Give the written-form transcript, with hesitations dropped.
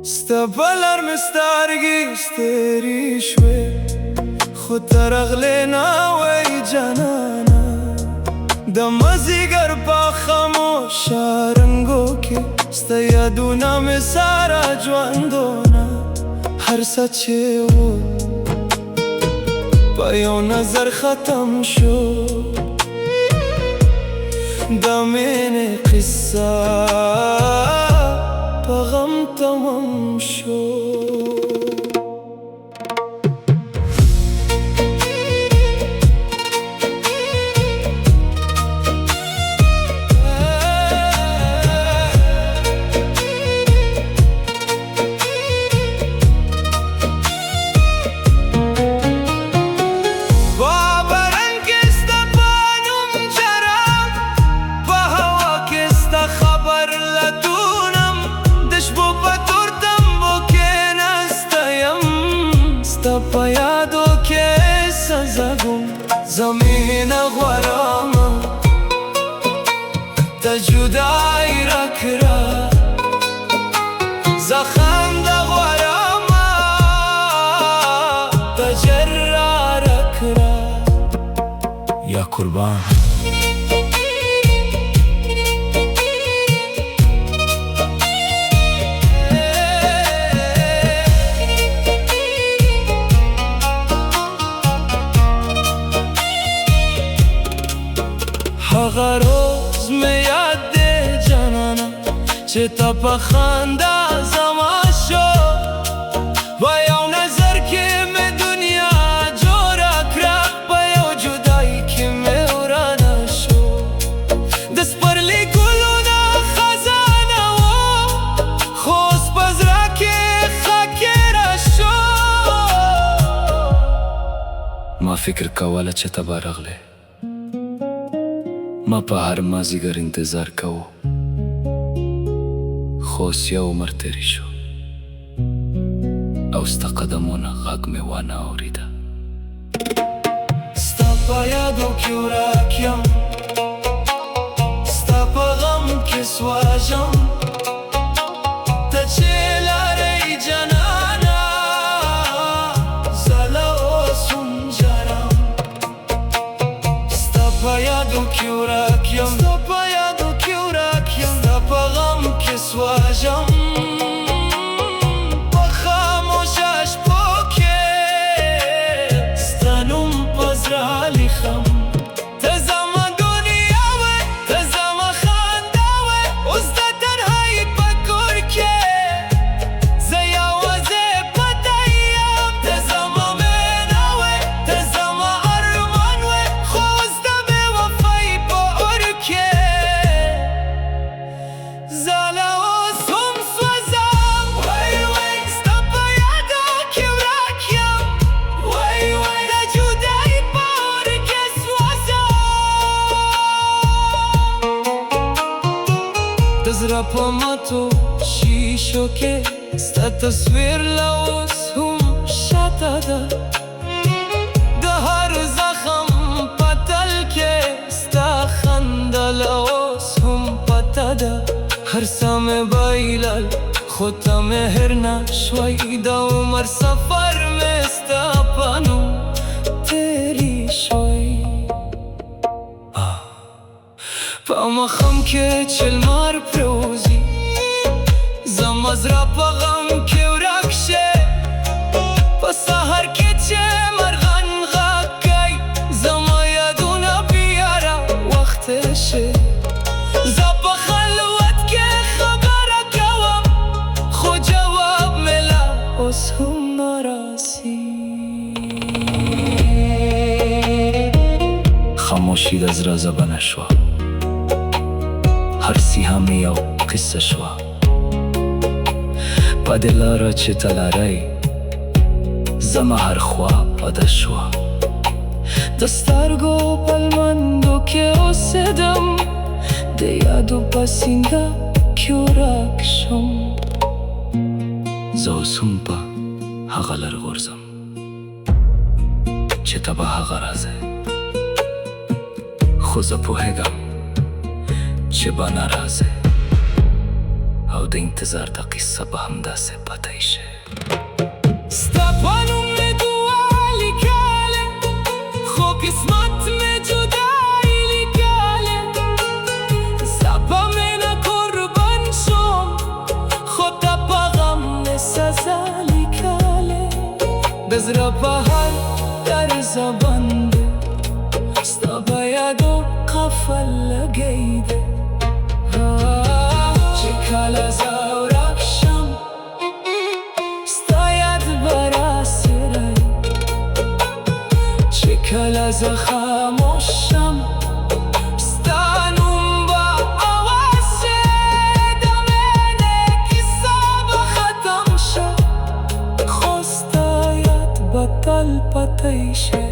استبلر مسترگی ستری شوی خود ترغلینا وی جانانا دمزیگر با خاموش رنگو که استیادونا مسارا جواندونا هر سچه و با یو نظر ختم شو دامین قصه با غم تمام شو په یادو کې سزګم زمین غوارما ته جدای راکړه زخم د غوارما ته جرا راکړه یا قربان هغه روز می یاد دی جانانا چې تا په خندا زما شو و یو نظر کې می دنیا جوړه کړه په یو جدایي کې می ورانه شو د سپرلي ګلونه خزانه و خو اوس په زړه کې خاکره شو ما فکر کوله چې ته به راغلې ما په هر مازیګر انتظار کوو خو اوس یو عمر تېری شو او ستا قدمونه غږ مې وانه اورېده ستا په یادو کې ورک یم ستا په غم کې سوځم ته چې لارې جانانه زه له اوس هم ژاړم ستا په یادو کې ورک یم ستا په یادو کې ورک یم ستا په غم کې سوځم په خاموشه شپو کې ستا نوم په زړه لیکم ته زما دنیا وې ته زما خندا وې اوس د تنهایي په کور کې زه یوازې پاتې یم ته زما مینه وې ته زما ارمان وې خو اوس د بې وفایي په اور کې زه له اوس هم سوځم وای وای ستا په یادو کې ورک یم وای وای د جدایي په اور کې سوځم د زړه په ماتو شیشو کې ستا تصویر له اوس هم شاته ده د هر زخم په تل کې ستا خندا له اوس هم پته ده هر څه مې بایلل خو ته مهر نه شوی د عمر سفر مې ستا په نوم تېری شوی په مخم کې چې لمر پروزي زما زړه په غم کې ورک شي په سهار کې چې مرغان غږ کوي زما یادونه بیا راوخته شي زه په خلوت کې خبره کوم خو جواب مې لا اوس هم نه راځي خاموشي د زړه زبانه شوه هر سیحه مې یو قصه شوه په دې لاره چې ته لاری زما هر خوا بده شوه د سترګو په لمندو کې اوسېدم د یادو په سینګه کې ورک شم زه اوس هم په هغه لر غورځم چې ته به هغه راځې خو زه پوهېږم چې به نه راځې او د انتظار د قصه به همداسې پاتې شي. ستا په نوم مې دعا لیکلې، خو قسمت مې جدایي لیکلې. ستا په مینه قربان شوم، خو تا په غم مې سزا لیکلې. د زړه په هر درزه باندې ستا په یادو قفل لګی دی. چې کله زه ورک شم ستا یاد به راسې رایي، چې کله زه خاموش شم ستا نوم به اواز شي. د مینې کیسه به ختم شه، خو ستا یاد به تل پاتې شي.